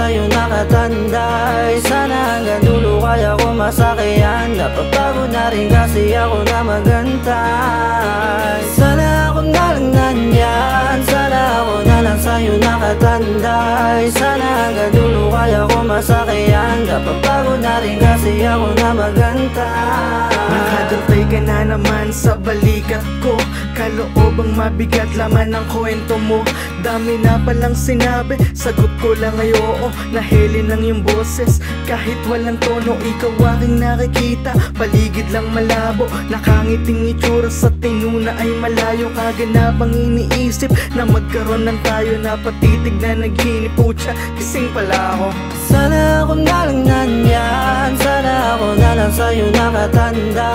sa'yo nakatanda. Sana hanggang dulo kaya ko masakyan. Napapagod na rin kasi ako na magantay. Sana ako na lang nandyan, sana ako na lang sa'yo nakatanda. Sana hanggang dulo kaya ko masakyan. Napapagod na rin kasi ako na magantay. Nakadantay ka na naman sa balikat ko. Kaloobang mabigat laman ng kwento mo. Dami na palang sinabi, sagot ko lang ay oo. Nahili ng iyong boses, kahit walang tono. Ikaw aking nakikita, paligid lang malabo. Nakangiting itsura sa tinuna ay malayo. Kaganapang iniisip na magkaroon ng tayo. Napatitig na naghinip, putya, gising pala ako. Sana ako na lang nandyan, sana ako na lang sa'yo nakatanda.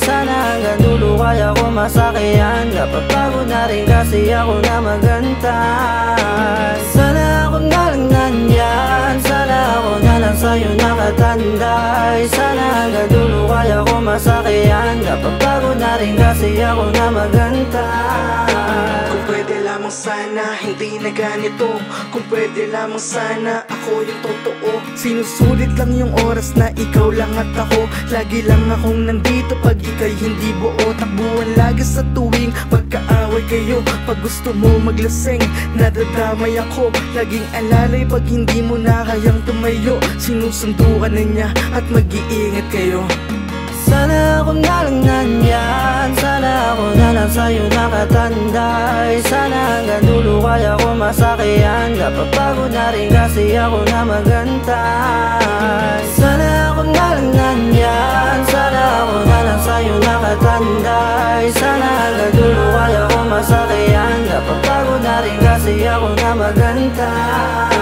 Sana hanggang dulo kaya ko masakyan. Napapagod na rin kasi ako na magantay. Sana ako na lang nandyan, sana ako na lang sa'yo nakatanda. Sana hanggang dulo kaya ko masakyan. Napapagod na rin kasi ako na magantay. Kung pwede lamang sana, hindi na ganito. Kung pwede lamang sana, ako yung totoo. Sinusulit lang yung oras na ikaw lang at ako. Lagi lang akong nandito pag ika'y hindi buo. Takbuhan lagi sa tuwing pagkaaway kayo. Pag gusto mo maglaseng, nadadamay ako. Laging alalay pag hindi mo na kayang tumayo. Sinusundo ka na niya at mag-iingat kayo. Sana ako na lang nandyan, sana ako na lang sa'yo nakatanda. Sana hanggang dulo kaya ko masakyan. Napapagod na rin kasi ako na magantay. Sana ako na lang nandyan, sana ako na lang sa'yo nakatanda. Sana hanggang dulo kaya ko masakyan. Napapagod na rin kasi ako na magantay.